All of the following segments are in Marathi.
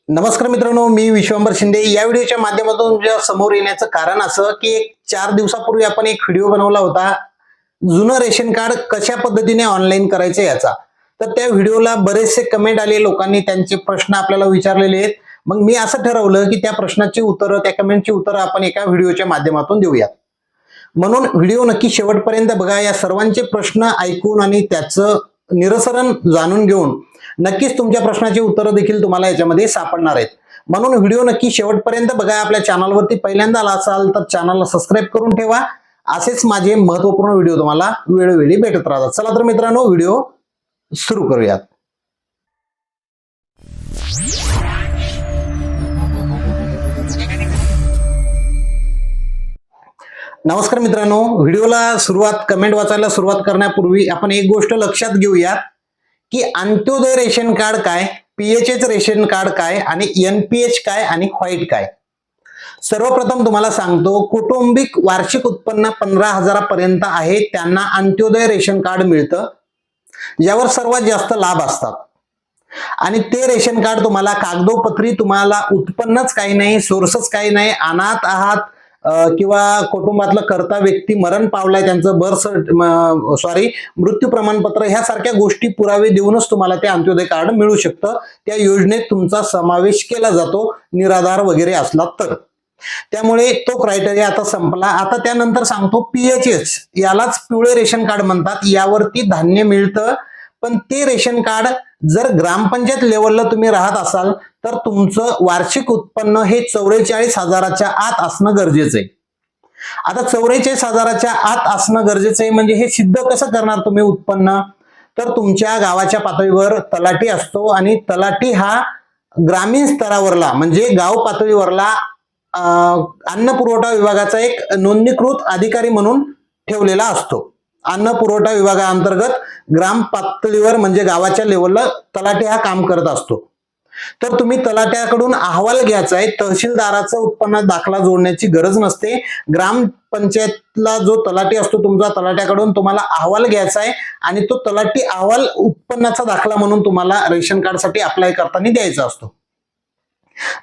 नमस्कार मित्रांनो, मी विश्वंभर शिंदे. या व्हिडिओच्या माध्यमातून तुमच्या समोर येण्याचं कारण असं की 4 दिवसापूर्वी आपण एक व्हिडिओ बनवला होता जुनं रेशन कार्ड कशा पद्धतीने ऑनलाईन करायचं याचा. तर त्या व्हिडिओला बरेचसे कमेंट आले, लोकांनी त्यांचे प्रश्न आपल्याला विचारलेले आहेत. मग मी असं ठरवलं की त्या प्रश्नाची उत्तरं, त्या कमेंटची उत्तरं आपण एका व्हिडिओच्या माध्यमातून देऊयात. म्हणून व्हिडिओ नक्की शेवटपर्यंत बघा. या सर्वांचे प्रश्न ऐकून आणि त्याचं निरसन जाणून घेऊन नक्कीच तुमच्या प्रश्नाची उत्तरं देखील तुम्हाला याच्यामध्ये सापडणार आहेत. म्हणून व्हिडिओ नक्की शेवटपर्यंत बघा. आपल्या चॅनलवरती पहिल्यांदा आला असाल तर चॅनलला सबस्क्राईब करून ठेवा. असेच माझे महत्त्वपूर्ण व्हिडिओ तुम्हाला वेळोवेळी भेटत राहतात. चला तर मित्रांनो, व्हिडिओ सुरू करूयात. नमस्कार मित्रांनो, व्हिडिओला कमेंट वाचायला सुरुवात करण्यापूर्वी आपण एक गोष्ट लक्षात घेऊयात की अंत्योदय रेशन कार्ड काय, पीएचएच रेशन कार्ड काय आणि एनपीएच काय आणि व्हाईट काय. सर्वप्रथम तुम्हाला सांगतो, कौटुंबिक वार्षिक उत्पन्न 15,000 पर्यंत आहे त्यांना अंत्योदय रेशन कार्ड मिळतं, यावर सर्वात जास्त लाभ असतात. आणि ते रेशन कार्ड तुम्हाला कागदोपत्री, तुम्हाला उत्पन्नच काही नाही, सोर्सच काही नाही, अनाथ आहात किंवा कुटुंबातला कर्ता व्यक्ती मरण पावलाय, त्यांचं मृत्यू प्रमाणपत्र ह्यासारख्या गोष्टी पुरावे देऊनच तुम्हाला ते अंत्योदय कार्ड मिळू शकतं. त्या योजनेत तुमचा समावेश केला जातो, निराधार वगैरे असला तर. त्यामुळे तो क्रायटेरिया आता संपला. आता त्यानंतर सांगतो पीएचएच, यालाच पिवळे रेशन कार्ड म्हणतात. यावरती धान्य मिळतं, पण ते रेशन कार्ड जर ग्रामपंचायत लेवलला तुम्ही राहत असाल तर तुमचं वार्षिक उत्पन्न हे 44,000च्या आत असणं गरजेचं आहे. आता 44,000च्या आत असणं गरजेचं आहे म्हणजे हे सिद्ध कसं करणार तुम्ही उत्पन्न? तर तुमच्या गावाच्या पातळीवर तलाठी असतो आणि तलाठी हा ग्रामीण स्तरावरला म्हणजे गाव पातळीवरला अन्न पुरवठा विभागाचा एक नोंदणीकृत अधिकारी म्हणून ठेवलेला असतो. अन्न पुरवठा विभागाअंतर्गत ग्राम पातळीवर म्हणजे गावाच्या लेवलला तलाठी हा काम करत असतो. तर तुम्ही तलाट्याकडून अहवाल घ्यायचा आहे. तहसीलदाराचा उत्पन्न दाखला जोडण्याची गरज नसते. ग्रामपंचायतला जो तलाठी असतो तुमचा, तलाट्याकडून तुम्हाला अहवाल घ्यायचा आहे आणि तो तलाठी अहवाल उत्पन्नाचा दाखला म्हणून तुम्हाला रेशन कार्डसाठी अप्लाय करताना द्यायचा असतो.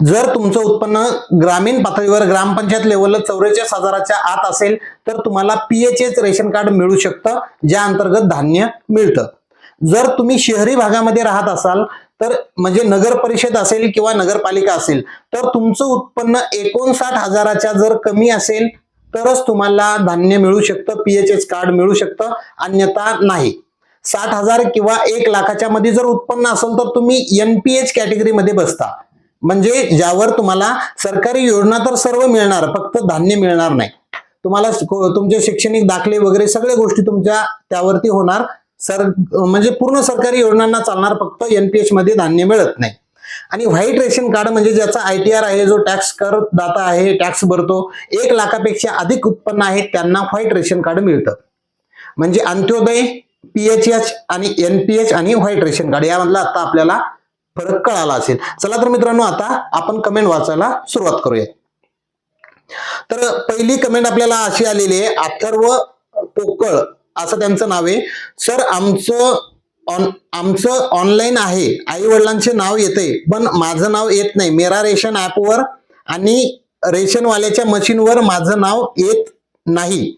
जर तुमचं उत्पन्न ग्रामीण पातळीवर ग्रामपंचायत लेवलला 44,000च्या आत असेल तर तुम्हाला पीएचएच रेशन कार्ड मिळू शकतं, ज्या अंतर्गत धान्य मिळतं. जर तुम्ही शहरी भागामध्ये राहत असाल तर म्हणजे नगर परिषद असेल किंवा नगरपालिका असेल तर तुमचं उत्पन्न 59,000च्या जर कमी असेल तरच तुम्हाला धान्य मिळू शकतं, पीएचएच कार्ड मिळू शकतं, अन्यथा नाही. 60,000 किंवा 1,00,000च्या मध्ये जर उत्पन्न असेल तर तुम्ही एनपीएच कॅटेगरीमध्ये बसता, म्हणजे ज्यावर तुम्हाला सरकारी योजना तर सर्व मिळणार, फक्त धान्य मिळणार नाही. तुम्हाला तुमचे शैक्षणिक दाखले वगैरे सगळ्या गोष्टी तुमच्या त्यावरती होणार. म्हणजे पूर्ण सरकारी योजनांना चालणार, फक्त एनपीएच मध्ये धान्य मिळत नाही. आणि व्हाईट रेशन कार्ड म्हणजे ज्याचा आयटीआर आहे, जो टॅक्स करदाता आहे, टॅक्स भरतो, 1,00,000पेक्षा अधिक उत्पन्न आहे त्यांना व्हाईट रेशन कार्ड मिळतं. म्हणजे अंत्योदय, पीएचएच आणि एनपीएच आणि व्हाईट रेशन कार्ड यामधला आता आपल्याला फरक कळाला असेल. चला तर मित्रांनो, आता आपण कमेंट वाचायला सुरुवात करूया. तर पहिली कमेंट आपल्याला अशी आलेली आहे, अथर्व पोकळ असं त्यांचं नाव आहे. सर, आमचं ऑनलाईन आहे, आई वडिलांचे नाव येते पण माझं नाव येत नाही. मेरा रेशन ऍपवर आणि रेशनवाल्याच्या मशीनवर माझं नाव येत नाही.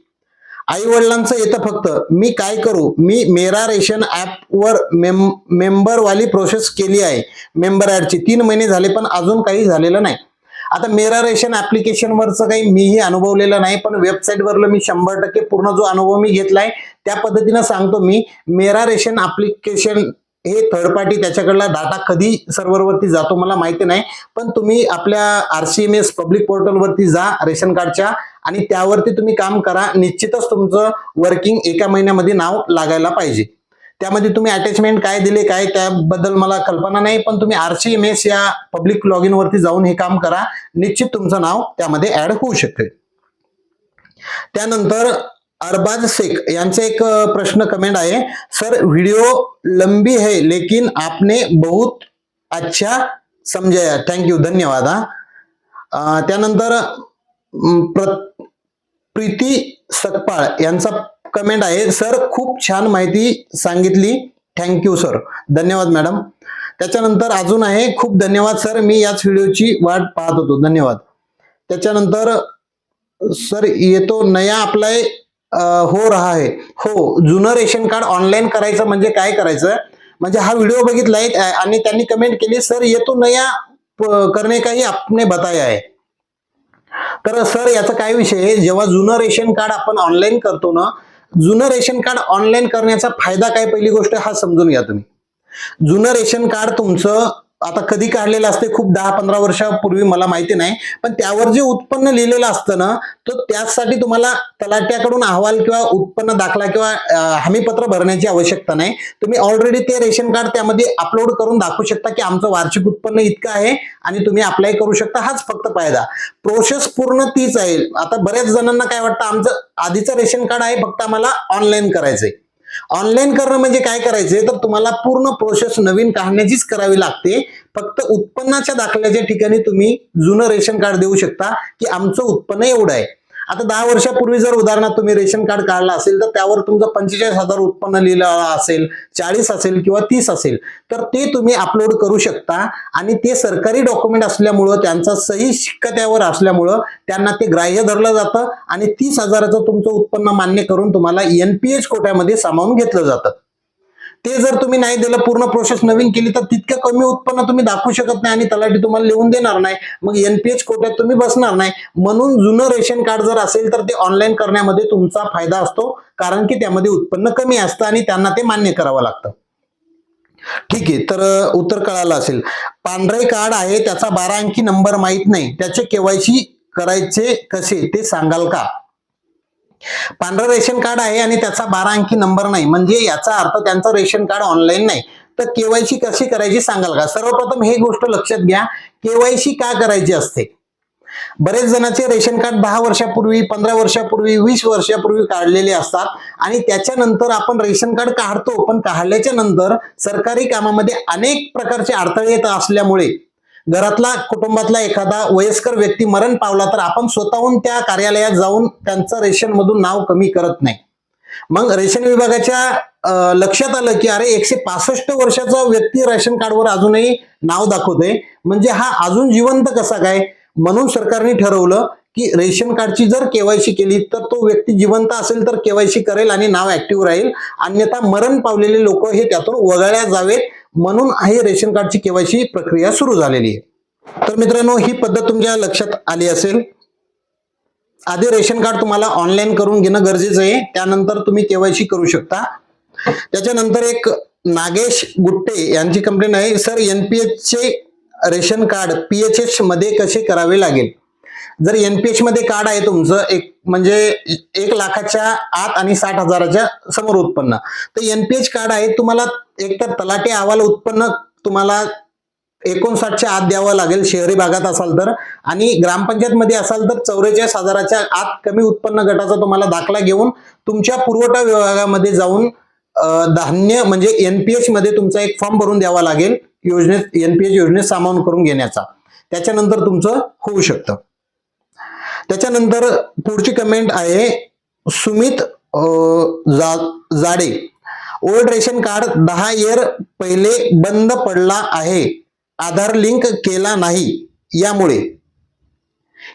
आई वडिलांचं येतं फक्त. मी काय करू? मी मेरा रेशन ऍपवर मेंबरवाली प्रोसेस केली आहे, मेंबर ऍडची 3 महिने झाले पण अजून काही झालेलं नाही. आता मेरा रेशन ऍप्लिकेशनवरचं काही मीही अनुभवलेलं नाही, पण वेबसाईटवरलं मी 100% पूर्ण जो अनुभव मी घेतलाय त्या पद्धतीनं सांगतो. मी मेरा रेशन ऍप्लिकेशन हे थर्ड पार्टी, त्याच्याकडला डाटा कधी सर्व्हरवरती जातो मला माहिती नाही, पण तुम्ही आपल्या RCMS पब्लिक पोर्टलवरती जा रेशन कार्डच्या आणि त्यावरती तुम्ही काम करा. निश्चितच तुमचं वर्किंग 1 महिन्यामध्ये नाव लागायला पाहिजे. त्यामध्ये तुम्ही अटॅचमेंट काय दिले काय त्याबद्दल मला कल्पना नाही, पण तुम्ही RCMS या पब्लिक लॉगिन वरती जाऊन हे काम करा, निश्चित तुमचं नाव त्यामध्ये ऍड होऊ शकते. त्यानंतर अरबाज शेख यांचे एक प्रश्न कमेंट आहे, सर वीडियो लंबी है लेकिन आपने बहुत अच्छा समझाया, थँक्यू, धन्यवाद. त्यानंतर प्रीती सकपाळ यांचा कमेंट आहे, सर खूप छान माहिती सांगितली, थँक्यू सर, धन्यवाद मॅडम. त्याच्यानंतर अजून आहे, खूप धन्यवाद सर, मी याच व्हिडिओची वाट पाहत होतो, धन्यवाद. त्याच्यानंतर सर ये तो नया अप्लाय हो रहा है. हो, जुनं रेशन कार्ड ऑनलाईन करायचं म्हणजे काय करायचं, म्हणजे हा व्हिडिओ बघितलाय आणि त्यांनी कमेंट केली सर ये तो नया करने का ही आपने बताया है. तर सर याचा काय विषय आहे, जेव्हा जुनं रेशन कार्ड आपण ऑनलाईन करतो ना, जुनं रेशन कार्ड ऑनलाईन करण्याचा फायदा काय, पहिली गोष्ट हा समजून घ्या तुम्ही. जुनं रेशन कार्ड तुमचं आता कधी काढलेलं असते, खूप 10-15 वर्षापूर्वी, मला माहिती नाही, पण त्यावर जे उत्पन्न लिहिलेलं असतं ना, तर त्यासाठी तुम्हाला तलाट्याकडून अहवाल किंवा उत्पन्न दाखला किंवा हमीपत्र भरण्याची आवश्यकता नाही. तुम्ही ऑलरेडी ते रेशन कार्ड त्यामध्ये अपलोड करून दाखवू शकता की आमचं वार्षिक उत्पन्न इतकं आहे आणि तुम्ही अप्लाय करू शकता. हाच फक्त फायदा, प्रोसेस पूर्ण तीच आहे. आता बऱ्याच जणांना काय वाटतं, आमचं आधीचं रेशन कार्ड आहे, फक्त आम्हाला ऑनलाईन करायचंय. ऑनलाईन करणं म्हणजे काय करायचंय, तर तुम्हाला पूर्ण प्रोसेस नवीन काढण्याचीच करावी लागते. फक्त उत्पन्नाच्या दाखल्याच्या ठिकाणी तुम्ही जुनं रेशन कार्ड देऊ शकता की आमचं उत्पन्न एवढं आहे. आता 10 वर्षापूर्वी जर उदाहरणार्थ तुम्ही रेशन कार्ड काढलं असेल तर त्यावर तुमचं 45,000 उत्पन्न लिहिलं असेल, 40 असेल किंवा 30 असेल, तर ते तुम्ही अपलोड करू शकता आणि ते सरकारी डॉक्युमेंट असल्यामुळं, त्यांचा सही शिक्का त्यावर असल्यामुळं त्यांना ते ग्राह्य धरलं जातं आणि 30,000चं तुमचं उत्पन्न मान्य करून तुम्हाला NPH कोट्यामध्ये सामावून घेतलं जातं. ते जर तुम्ही नाही दिलं, पूर्ण प्रोसेस नवीन केली, तर तितकं कमी उत्पन्न तुम्ही दाखवू शकत नाही आणि तलाठी तुम्हाला लिहून देणार नाही, मग NPH कोट्यात तुम्ही बसणार नाही. म्हणून जुनं रेशन कार्ड जर असेल तर ते ऑनलाईन करण्यामध्ये तुमचा फायदा असतो, कारण की त्यामध्ये उत्पन्न कमी असतं आणि त्यांना ते मान्य करावं लागतं. ठीक आहे, तर उत्तर कळालं असेल. पांढरे कार्ड आहे, त्याचा 12 अंकी नंबर माहित नाही, त्याचे KYC करायचे कसे ते सांगाल का? पांढरं रेशन कार्ड आहे आणि त्याचा 12 अंकी नंबर नाही, म्हणजे याचा अर्थ त्यांचं रेशन कार्ड ऑनलाईन नाही. तर KYC कशी करायची सांगाल का? सर्वप्रथम हे गोष्ट लक्षात घ्या, KYC का करायची असते. बरेच जणांचे रेशन कार्ड 10 वर्षापूर्वी, 15 वर्षापूर्वी, 20 वर्षापूर्वी काढलेले असतात आणि त्याच्यानंतर आपण रेशन कार्ड काढतो, पण काढल्याच्या नंतर सरकारी कामामध्ये अनेक प्रकारचे अडथळे येत असल्यामुळे घरातला, कुटुंबातला एखादा वयस्कर व्यक्ती मरण पावला तर आपण स्वतःहून त्या कार्यालयात जाऊन त्यांचं रेशन मधून नाव कमी करत नाही. मग रेशन विभागाच्या लक्षात आलं की अरे 165 वर्षाचा व्यक्ती रेशन कार्डवर अजूनही नाव दाखवतोय, म्हणजे हा अजून जिवंत कसा काय. म्हणून सरकारने ठरवलं की रेशन कार्डची जर KYC केली तर तो व्यक्ती जिवंत असेल तर KYC करेल आणि नाव ऍक्टिव्ह राहील, अन्यथा मरण पावलेले लोक हे त्यातून वगळल्या जावेत. म्हणून हे रेशन कार्डची KYC प्रक्रिया सुरू झालेली आहे. तर मित्रांनो, ही पद्धत तुमच्या लक्षात आली असेल. आधी रेशन कार्ड तुम्हाला ऑनलाईन करून घेणं गरजेचं आहे, त्यानंतर तुम्ही KYC करू शकता. त्याच्यानंतर एक नागेश गुट्टे यांची कंप्लेंट आहे, सर NPH चे रेशन कार्ड PHS मध्ये कसे करावे लागेल. जर NPH मध्ये कार्ड आहे तुमचं, एक म्हणजे 1 लाखाच्या आत आणि 60,000च्या समोर उत्पन्न, तर NPH कार्ड आहे, तुम्हाला एकतर तलाठी अहवाल उत्पन्न तुम्हाला 59च्या आत द्यावं लागेल शहरी भागात असाल तर, आणि ग्रामपंचायत मध्ये असाल तर 44,000च्या आत कमी उत्पन्न गटाचा तुम्हाला दाखला घेऊन तुमच्या पुरवठा विभागामध्ये जाऊन धान्य म्हणजे NPH मध्ये तुमचा एक फॉर्म भरून द्यावा लागेल, योजनेत NPH योजनेत सामावून करून घेण्याचा. त्याच्यानंतर तुमचं होऊ शकतं. त्याच्यानंतर पुढची कमेंट आहे सुमित जाडे, ओल्ड रेशन कार्ड 10 इयर पहिले बंद पडला आहे, आधार लिंक केला नाही, यामुळे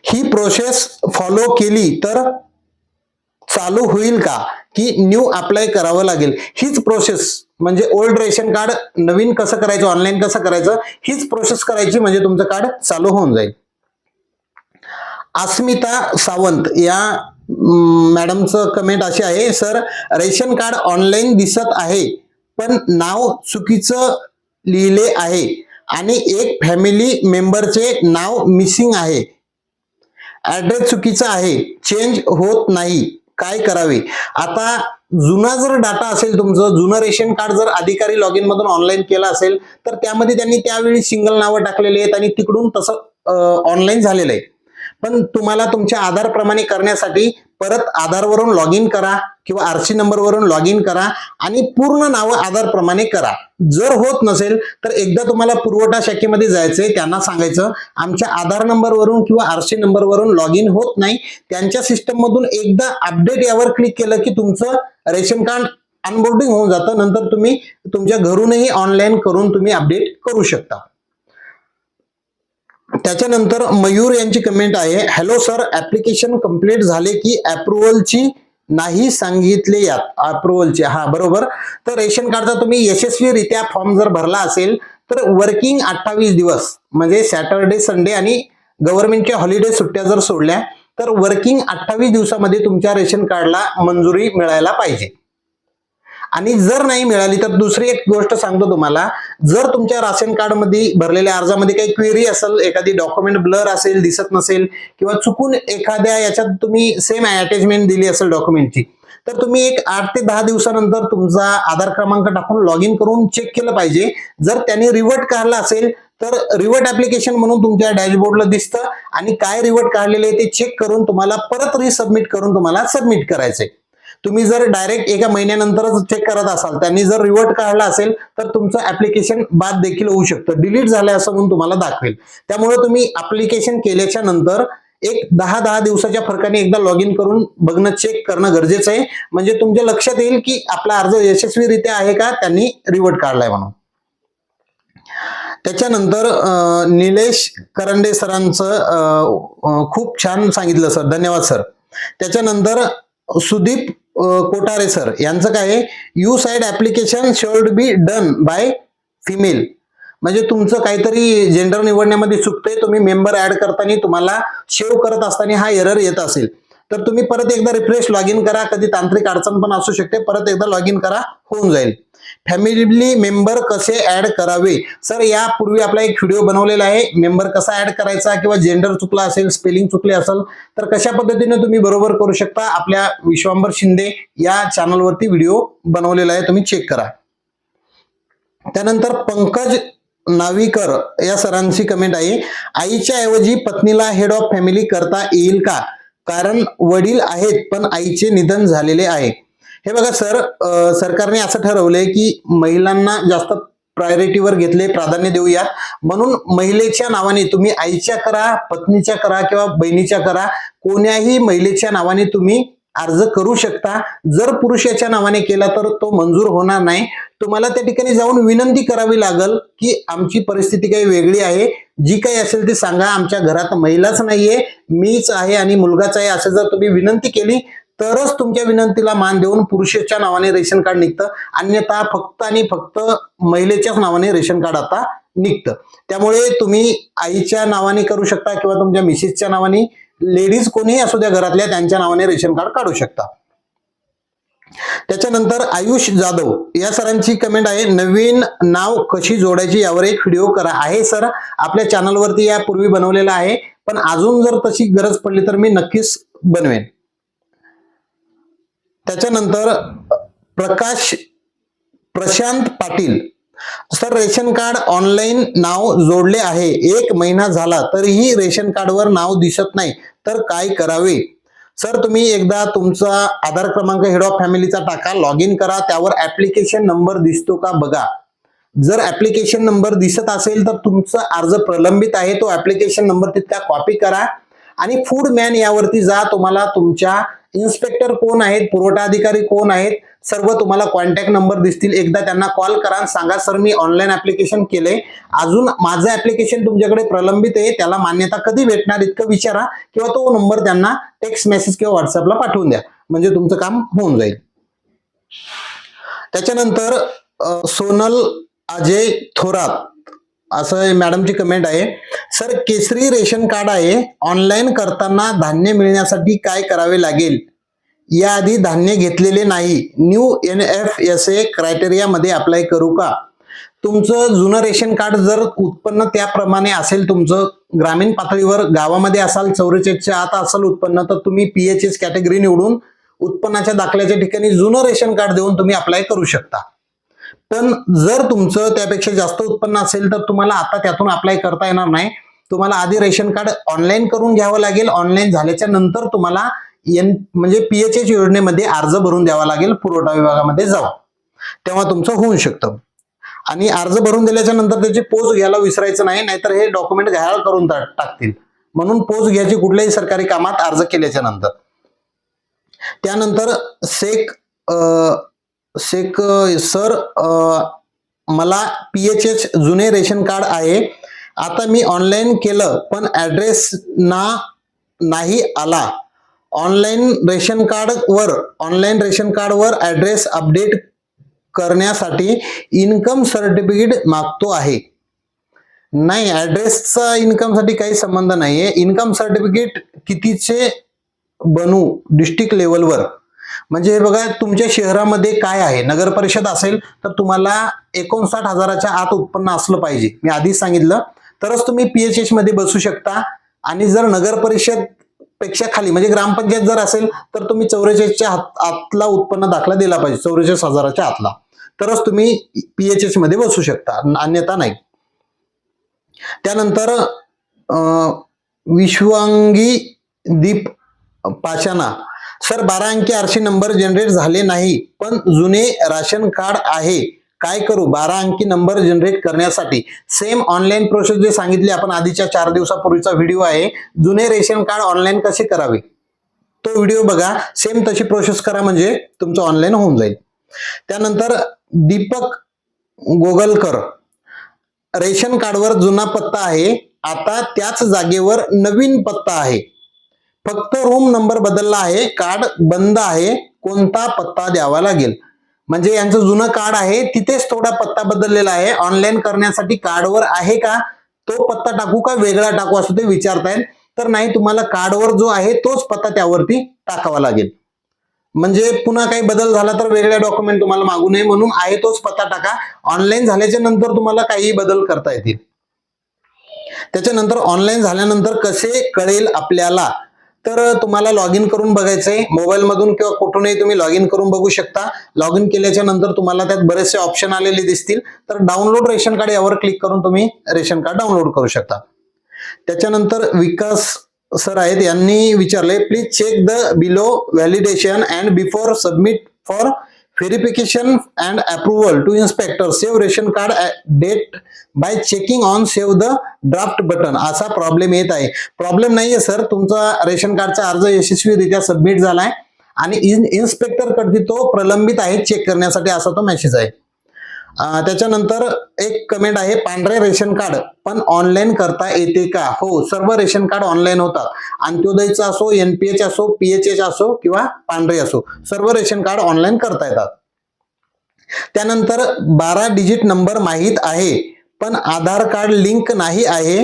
ही प्रोसेस फॉलो केली तर चालू होईल का की न्यू अप्लाय करावं लागेल. हीच प्रोसेस म्हणजे ओल्ड रेशन कार्ड नवीन कसं करायचं, ऑनलाईन कसं करायचं, हीच प्रोसेस करायची म्हणजे तुमचं कार्ड चालू होऊन जाईल. अस्मिता सावंत या मॅडमचं कमेंट अशी आहे, सर रेशन कार्ड ऑनलाईन दिसत आहे पण नाव चुकीचं लिहिले आहे आणि एक फॅमिली मेंबरचे नाव मिसिंग आहे, ऍड्रेस चुकीचा आहे, चेंज होत नाही, काय करावे. आता जुना जर डाटा असेल तुमचं, जुनं रेशन कार्ड जर अधिकारी लॉग इन मधून ऑनलाईन केलं असेल तर त्यामध्ये त्यांनी त्यावेळी सिंगल नावं टाकलेली आहेत आणि तिकडून तसं ऑनलाईन झालेलं आहे. पण तुम्हाला तुमच्या आधार प्रमाणे करण्यासाठी परत आधारवरून लॉग इन करा किंवा RC नंबरवरून लॉग इन करा आणि पूर्ण नावं आधार प्रमाणे करा. जर होत नसेल तर एकदा तुम्हाला पुरवठा शाखेमध्ये जायचंय, त्यांना सांगायचं आमच्या आधार नंबरवरून किंवा RC नंबरवरून लॉग इन होत नाही, त्यांच्या सिस्टम मधून एकदा अपडेट यावर क्लिक केलं की तुमचं रेशन कार्ड अनबोर्डिंग होऊन जातं. नंतर तुम्ही तुमच्या घरूनही ऑनलाईन करून तुम्ही अपडेट करू शकता. त्याच्यानंतर मयूर यांची कमेंट आहे, हॅलो सर, ऍप्लिकेशन कंप्लीट झाले की अप्रुव्हलची नाही सांगितले यात अप्रुव्हलची. हा बरोबर. तर रेशन कार्डचा तुम्ही यशस्वीरित्या फॉर्म जर भरला असेल तर वर्किंग 28 दिवस म्हणजे सॅटर्डे संडे आणि गव्हर्नमेंटच्या हॉलिडे सुट्ट्या जर सोडल्या तर वर्किंग 28 दिवसामध्ये तुमच्या रेशन कार्डला मंजुरी मिळायला पाहिजे. आणि जर नाही मिळाली तर दुसरी एक गोष्ट सांगतो तुम्हाला, जर तुमच्या राशन कार्ड मध्ये भरलेल्या अर्जामध्ये काही क्वेरी असेल, एखादी डॉक्युमेंट ब्लर असेल, दिसत नसेल किंवा चुकून एखाद्या याच्यात तुम्ही सेम अटॅचमेंट दिली असेल डॉक्युमेंटची, तर तुम्ही एक 8 ते 10 दिवसानंतर तुमचा आधार क्रमांक टाकून लॉग इन करून चेक केलं पाहिजे. जर त्यांनी रिवर्ट काढला असेल तर रिवर्ट ऍप्लिकेशन म्हणून तुमच्या डॅशबोर्डला दिसतं आणि काय रिवर्ट काढलेले ते चेक करून तुम्हाला परत रिसबमिट करून तुम्हाला सबमिट करायचंय. तुम्ही जर डायरेक्ट एका महिन्यानंतरच चेक करत असाल, त्यांनी जर रिवर्ट काढला असेल तर तुमचं ऍप्लिकेशन बाद देखील होऊ शकतं, डिलीट झालंय असं म्हणून तुम्हाला दाखवेल. त्यामुळे तुम्ही ऍप्लिकेशन केल्याच्या नंतर एक 10 दिवसाच्या फरकाने एकदा लॉग इन करून बघणं, चेक करणं गरजेचं आहे. म्हणजे तुमच्या लक्षात येईल की आपला अर्ज यशस्वीरित्या आहे का, त्यांनी रिवर्ट काढलाय म्हणून. त्याच्यानंतर निलेश करंडे सरांचं खूप छान सांगितलं सर, धन्यवाद सर. त्याच्यानंतर सुदीप कोठारे सर यांचं काय आहे, you side application should be done by female. म्हणजे तुमचं काहीतरी जेंडर निवडण्यामध्ये चुकतंय, तुम्ही मेंबर ऍड करताना तुम्हाला सेव्ह करत असताना हा एरर येत असेल तर तुम्ही परत एकदा रिफ्रेश लॉग इन करा. कधी तांत्रिक अडचण पण असू शकते, परत एकदा लॉग इन करा, होऊन जाईल. फॅमिली मेंबर कसे ऍड करावे सर, यापूर्वी आपला एक व्हिडिओ बनवलेला आहे, मेंबर कसा ऍड करायचा किंवा जेंडर चुकला असेल, स्पेलिंग चुकले असेल तर कशा पद्धतीने तुम्ही बरोबर करू शकता, आपल्या विश्वांबर शिंदे या चॅनलवरती व्हिडिओ बनवलेला आहे, तुम्ही चेक करा. त्यानंतर पंकज नाविकर या सरांची कमेंट आहे, आईच्या ऐवजी पत्नीला हेड ऑफ फॅमिली करता येईल का, कारण वडील आहेत पण आईचे निधन झालेले आहे. हे बघा सर, सरकारने असं ठरवलंय की महिलांना जास्त प्रायोरिटीवर घेतले, प्राधान्य देऊयात, म्हणून महिलेच्या नावाने तुम्ही आईच्या करा, पत्नीच्या करा किंवा बहिणीच्या करा, कोण्याही महिलेच्या नावाने तुम्ही अर्ज करू शकता. जर पुरुषाच्या नावाने केला तर तो मंजूर होणार नाही. तुम्हाला त्या ठिकाणी जाऊन विनंती करावी लागेल की आमची परिस्थिती काही वेगळी आहे, जी काही असेल ती सांगा, आमच्या घरात महिलाच नाहीये, मीच आहे आणि मुलगाच आहे, असं जर तुम्ही विनंती केली तरच तुमच्या विनंतीला मान देऊन पुरुषाच्या नावाने रेशन कार्ड निघतं, अन्यथा फक्त आणि फक्त महिलेच्याच नावाने रेशन कार्ड आता निघतं. त्यामुळे तुम्ही आईच्या नावाने करू शकता किंवा तुमच्या मिसेसच्या नावाने, लेडीज कोणीही असू द्या घरातल्या, त्यांच्या नावाने रेशन कार्ड काढू शकता. त्याच्यानंतर आयुष जाधव या सरांची कमेंट आहे, नवीन नाव कशी जोडायची यावर एक व्हिडिओ करा. आहे सर, आपल्या चॅनलवरती यापूर्वी बनवलेला आहे, पण अजून जर तशी गरज पडली तर मी नक्कीच बनवेन. त्याच्यानंतर Prashant Patil sir, ration card online नाव जोडले आहे, 1 महिना झाला तरीही रेशन कार्डवर नाव दिसत नाही, तर काय करावे सर? तुम्ही एकदा तुमचा आधार क्रमांक हेड ऑफ फॅमिलीचा टाका, लॉग इन करा, त्यावर ऍप्लिकेशन नंबर दिसतो का बघा. जर ऍप्लिकेशन नंबर दिसत असेल तर तुमचा अर्ज प्रलंबित आहे, तो ऍप्लिकेशन नंबर तिथला कॉपी करा आणि फूड मॅन यावरती जा. तुम्हाला तुमच्या इन्स्पेक्टर कोण आहेत, पुरवठा अधिकारी कोण आहेत, सर्व तुम्हाला कॉन्टॅक्ट नंबर दिसतील. एकदा त्यांना कॉल करा, सांगा सर मी ऑनलाईन ऍप्लिकेशन केलंय, अजून माझं ऍप्लिकेशन तुमच्याकडे प्रलंबित आहे, त्याला मान्यता कधी भेटणार इतकं विचारा, किंवा तो नंबर त्यांना टेक्स्ट मेसेज किंवा व्हॉट्सअपला पाठवून द्या, म्हणजे तुमचं काम होऊन जाईल. त्याच्यानंतर सोनल अजय थोरात असं मॅडमची कमेंट आहे, सर केसरी रेशन कार्ड आहे, ऑनलाईन करताना धान्य मिळण्यासाठी काय करावे लागेल, याआधी धान्य घेतलेले नाही, न्यू NFSA क्रायटेरिया मध्ये अप्लाय करू का? तुमचं जुनं रेशन कार्ड जर उत्पन्न त्याप्रमाणे असेल, तुमचं ग्रामीण पातळीवर गावामध्ये असाल, 44च्या आत असेल उत्पन्न, तर तुम्ही PHS कॅटेगरी निवडून उत्पन्नाच्या दाखल्याच्या ठिकाणी जुनं रेशन कार्ड देऊन तुम्ही अप्लाय करू शकता. पण जर तुमचं त्यापेक्षा जास्त उत्पन्न असेल तर तुम्हाला आता त्यातून अप्लाय करता येणार नाही. तुम्हाला आधी रेशन कार्ड ऑनलाईन करून घ्यावं लागेल. ऑनलाईन झाल्याच्या नंतर तुम्हाला म्हणजे PHS योजनेमध्ये अर्ज भरून द्यावा लागेल, पुरवठा विभागामध्ये जाऊन, तेव्हा तुमचं होऊ शकतं. आणि अर्ज भरून दिल्याच्या नंतर त्याची पोच घ्यायला विसरायचं नाही, नाहीतर हे डॉक्युमेंट घायाळ करून टाकतील. म्हणून पोच घ्यायची कुठल्याही सरकारी कामात अर्ज केल्याच्या नंतर. त्यानंतर शेख शेख सर, मला PHH जुने रेशन कार्ड आहे. आता मी ऑनलाईन केलं पण ऍड्रेस नाही आला. ऑनलाईन रेशन कार्डवर ऍड्रेस अपडेट करण्यासाठी इन्कम सर्टिफिकेट मागतो आहे. नाही, ऍड्रेसचा इन्कमसाठी काही संबंध नाहीये. इन्कम सर्टिफिकेट कितीचे बनवू डिस्ट्रिक्ट लेवलवर, म्हणजे हे बघा तुमच्या शहरामध्ये काय आहे. नगर परिषद असेल तर तुम्हाला 59,000च्या आत उत्पन्न असलं पाहिजे, मी आधीच सांगितलं, तरच तुम्ही PHH मध्ये बसू शकता. आणि जर नगर परिषद पेक्षा खाली म्हणजे ग्रामपंचायत जर असेल तर तुम्ही 44च्या आतला उत्पन्न दाखला दिला पाहिजे, 44,000च्या आतला, तरच तुम्ही PHH मध्ये बसू शकता, अन्यथा नाही. त्यानंतर विश्वांगी दीप पाशाना, सर 12 अंकी आरशी नंबर जनरेट झाले नाही पण जुने राशन कार्ड आहे, काय करू 12 अंकी नंबर जनरेट करण्यासाठी? सेम ऑनलाईन प्रोसेस जे सांगितली आपण आधीच्या 4 दिवसापूर्वीचा व्हिडिओ आहे, जुने रेशन कार्ड ऑनलाईन कसे करावे, तो व्हिडिओ बघा. सेम तशी प्रोसेस करा म्हणजे तुमचं ऑनलाईन होऊन जाईल. त्यानंतर दीपक गोगलकर, रेशन कार्डवर जुना पत्ता आहे, आता त्याच जागेवर नवीन पत्ता आहे, फक्त रूम नंबर बदलला आहे, कार्ड बंद आहे, कोणता पत्ता द्यावा लागेल? म्हणजे यांचं जुनं कार्ड आहे तिथेच थोडा पत्ता बदललेला आहे. ऑनलाईन करण्यासाठी कार्डवर आहे का तो पत्ता टाकू का वेगळा टाकू असं ते विचारतायत. तर नाही, तुम्हाला कार्डवर जो आहे तोच पत्ता त्यावरती टाकावा लागेल. म्हणजे पुन्हा काही बदल झाला तर वेगळ्या डॉक्युमेंट तुम्हाला मागू नये म्हणून आहे तोच पत्ता टाका. ऑनलाईन झाल्याच्या नंतर तुम्हाला काही बदल करता येतील. त्याच्यानंतर ऑनलाईन झाल्यानंतर कसे कळेल आपल्याला, तर तुम्हाला लॉग इन करून बघायचंय. मोबाईल मधून किंवा कुठूनही तुम्ही लॉग इन करून बघू शकता. लॉग इन केल्याच्या नंतर तुम्हाला त्यात बरेचसे ऑप्शन आलेले दिसतील, तर डाउनलोड रेशन कार्ड यावर क्लिक करून तुम्ही रेशन कार्ड डाउनलोड करू शकता. त्याच्यानंतर विकास सर आहेत, यांनी विचारले, please check the below validation and before submit for verification and approval to inspector, save ration card date by checking on save the draft button. असा प्रॉब्लेम येत आहे. प्रॉब्लेम नाहीये सर, तुमचा रेशन कार्डचा अर्ज यशस्वीरित्या सबमिट झालाय आणि इन्स्पेक्टर कडे तो प्रलंबित आहे चेक करण्यासाठी, असा तो मेसेज आहे. त्याच्यानंतर एक कमेंट आहे, पांढरे रेशन कार्ड पण ऑनलाईन करता येते का? हो, सर्व रेशन कार्ड ऑनलाईन होतात. अंत्योदयचा असो, NPH असो, PHH असो किंवा पांढरे असो, सर्व रेशन कार्ड ऑनलाईन करता येतात. त्यानंतर 12 डिजिट नंबर माहीत आहे पण आधार कार्ड लिंक नाही आहे,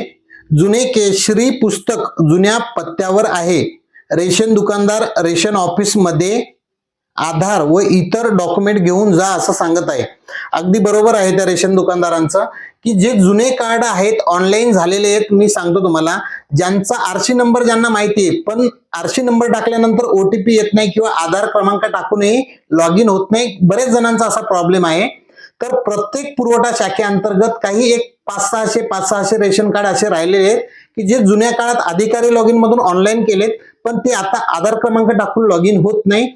जुने केशरी पुस्तक जुन्या पत्त्यावर आहे, रेशन दुकानदार रेशन ऑफिस मध्ये आधार व इतर डॉक्युमेंट घेऊन जा असं सांगत आहे. अगदी बरोबर आहे त्या रेशन दुकानदारांचं, की जे जुने कार्ड आहेत ऑनलाईन झालेले आहेत. मी सांगतो तुम्हाला, ज्यांचा आरशी नंबर ज्यांना माहिती आहे पण आरशी नंबर टाकल्यानंतर OTP येत नाही किंवा आधार क्रमांक टाकूनही लॉग इन होत नाही, बरेच जणांचा असा प्रॉब्लेम आहे. तर प्रत्येक पुरवठा शाखेअंतर्गत काही एक 500-600 रेशन कार्ड असे राहिलेले आहेत की जे जुन्या काळात अधिकारी लॉग इन मधून ऑनलाईन केलेत पण ते आता आधार क्रमांक टाकून लॉग इन होत नाही,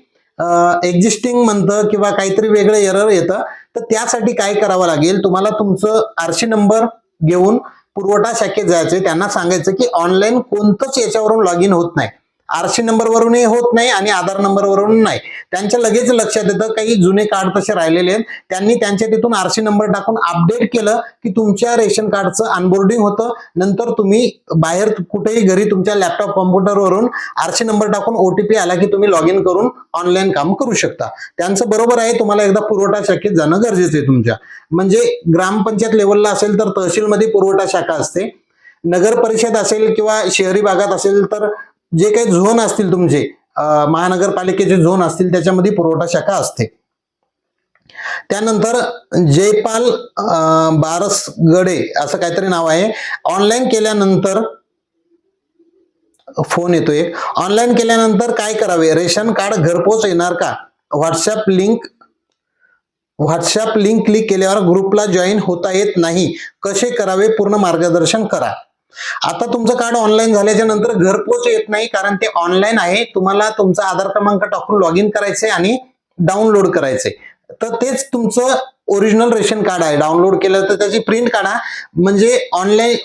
एक्झिस्टिंग म्हणतं किंवा काहीतरी वेगळं एरर येतं. तर त्यासाठी काय करावं लागेल, तुम्हाला तुमचं आरशी नंबर घेऊन पुरवठा शाखेत जायचं, त्यांना सांगायचं की ऑनलाईन कोणतंच याच्यावरून लॉग इन होत नाही, आरशी नंबर वरूनही होत नाही आणि आधार नंबर वरून नाही. त्यांच्या लगेच लक्षात येतं काही जुने कार्ड तसे राहिलेले आहेत, त्यांनी त्यांच्या तिथून आरशी नंबर टाकून अपडेट केलं की तुमच्या रेशन कार्डचं अनबोर्डिंग होतं. नंतर तुम्ही बाहेर कुठेही घरी तुमच्या लॅपटॉप कॉम्प्युटरवरून आरशी नंबर टाकून OTP आला की तुम्ही लॉग इन करून ऑनलाईन काम करू शकता. त्यांचं बरोबर आहे, तुम्हाला एकदा पुरवठा शाखेत जाणं गरजेचं आहे तुमच्या. म्हणजे ग्रामपंचायत लेवलला असेल तर तहसीलमध्ये पुरवठा शाखा असते, नगर परिषद असेल किंवा शहरी भागात असेल तर जे काही झोन असतील तुमचे महानगरपालिकेचे झोन असतील त्याच्यामध्ये पुरवठा शाखा असते. त्यानंतर जयपाल बारसगडे असं काहीतरी नाव आहे, ऑनलाईन केल्यानंतर फोन येतोय, ऑनलाईन केल्यानंतर काय करावे, रेशन कार्ड घरपोच येणार का? व्हॉट्सअप लिंक क्लिक केल्यावर ग्रुपला जॉईन होता येत नाही, कसे करावे पूर्ण मार्गदर्शन करा. आता तुमचं कार्ड ऑनलाईन झाल्याच्या नंतर घरपोच येत नाही कारण ते ऑनलाईन आहे, तुम्हाला तुमचा आधार क्रमांक टाकून लॉग इन करायचंय आणि डाउनलोड करायचंय. तर तेच तुमचं ओरिजिनल रेशन कार्ड आहे, डाउनलोड केलं तर त्याची प्रिंट काढा. म्हणजे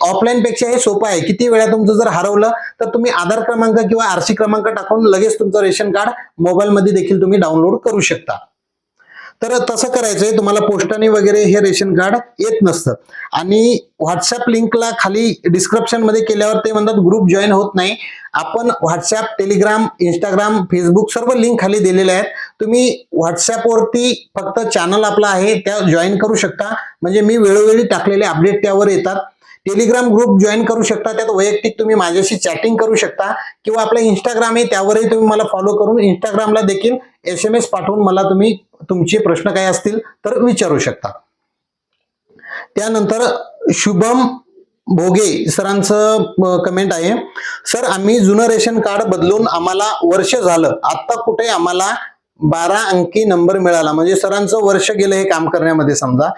ऑफलाईन पेक्षा हे सोपं आहे. किती वेळा तुमचं जर हरवलं तर तुम्ही आधार क्रमांक किंवा आरशी क्रमांक टाकून लगेच तुमचं रेशन कार्ड मोबाईल मध्ये देखील तुम्ही डाउनलोड करू शकता. तर तसं करायचंय, तुम्हाला पोस्टाने वगैरे हे रेशन कार्ड येत नसतं. आणि व्हॉट्सअप लिंकला खाली डिस्क्रिप्शन मध्ये केल्यावर ते म्हणतात ग्रुप जॉईन होत नाही. आपण व्हॉट्सअप, टेलिग्राम, इंस्टाग्राम, फेसबुक सर्व लिंक खाली दिलेले आहेत. तुम्ही व्हॉट्सअपवरती फक्त चॅनल आपला आहे त्या जॉईन करू शकता, म्हणजे मी वेळोवेळी टाकलेले अपडेट त्यावर येतात. टेलिग्राम ग्रुप जॉईन करू शकता, त्यात वैयक्तिक तुम्ही माझ्याशी चॅटिंग करू शकता, किंवा आपलं इंस्टाग्राम आहे त्यावरही तुम्ही मला फॉलो करून इंस्टाग्रामला देखील SMS पाठवून मला तुम्ही तुमचे प्रश्न काय असतील तर विचारू शकता. त्यानंतर शुभम भोगे सरांचं कमेंट आहे, सर आम्ही जुनं रेशन कार्ड बदलून आम्हाला वर्ष झालं, आता कुठे आम्हाला 12 अंकी नंबर मिळाला, म्हणजे सरांचं वर्ष गेलं हे काम करण्यामध्ये समजा,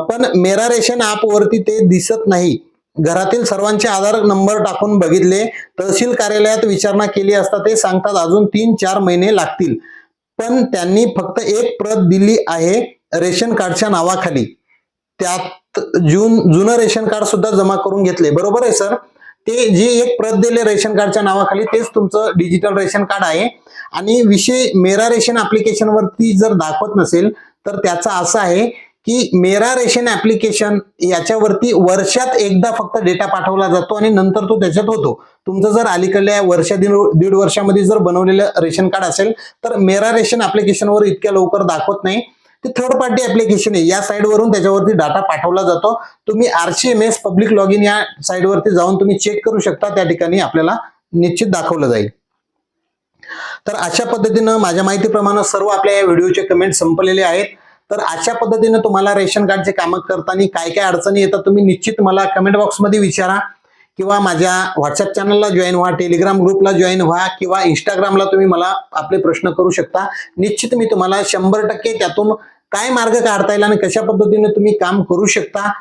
पण मेरा रेशन ॲप वरती ते दिसत नाही. घरातील सर्वांचे आधार नंबर टाकून बघितले, तहसील कार्यालयात विचारणा केली असता ते सांगतात अजून 3-4 महिने लागतील, पण त्यांनी फक्त एक प्रत दिली आहे रेशन कार्डच्या नावाखाली, त्यात जुनं रेशन कार्ड सुद्धा जमा करून घेतले. बरोबर आहे सर, ते जे एक प्रत दिले रेशन कार्डच्या नावाखाली तेच तुमचं डिजिटल रेशन कार्ड आहे. आणि विषय मेरा रेशन ऍप्लिकेशन वरती जर दाखवत नसेल तर त्याचा असं आहे की मेरा रेशन ऍप्लिकेशन याच्यावरती वर्षात एकदा फक्त डेटा पाठवला जातो आणि नंतर तो त्याच्यात होतो. तुमचं जर अलीकडल्या दीड वर्षामध्ये जर बनवलेलं रेशन कार्ड असेल तर मेरा रेशन ऍप्लिकेशनवर इतक्या लवकर दाखवत नाही. ते थर्ड पार्टी ऍप्लिकेशन आहे, या साईडवरून त्याच्यावरती डाटा पाठवला जातो. तुम्ही RCMS पब्लिक लॉग इन या साईडवरती जाऊन तुम्ही चेक करू शकता, त्या ठिकाणी आपल्याला निश्चित दाखवलं जाईल. तर अशा पद्धतीनं माझ्या माहितीप्रमाणे सर्व आपल्या या व्हिडिओचे कमेंट संपलेले आहेत. तर अशा पद्धतीने तुम्हाला रेशन कार्डचे काम करताना काय काय अडचणी येतात तुम्ही निश्चित मला कमेंट बॉक्समध्ये विचारा, किंवा माझ्या व्हॉट्सअप चॅनलला जॉईन व्हा, टेलिग्राम ग्रुपला जॉईन व्हा, किंवा इंस्टाग्रामला तुम्ही मला आपले प्रश्न करू शकता. निश्चित मी तुम्हाला 100% त्यातून काय मार्ग काढता येईल आणि कशा पद्धतीने तुम्ही काम करू शकता,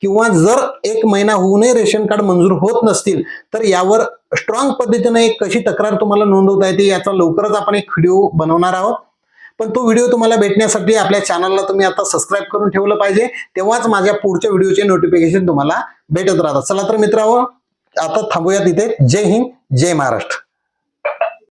किंवा जर 1 महिना होऊनही रेशन कार्ड मंजूर होत नसतील तर यावर स्ट्रॉंग पद्धतीने एक कशी तक्रार तुम्हाला नोंदवता येते याचा लवकरच आपण एक व्हिडिओ बनवणार आहोत. पण तो व्हिडिओ तुम्हाला भेटण्यासाठी आपल्या चॅनलला तुम्ही आता सबस्क्राईब करून ठेवलं पाहिजे, तेव्हाच माझ्या पुढच्या व्हिडिओचे नोटिफिकेशन तुम्हाला भेटत राहतात. चला तर मित्रांनो, आता थांबूया तिथे. जय हिंद, जय महाराष्ट्र.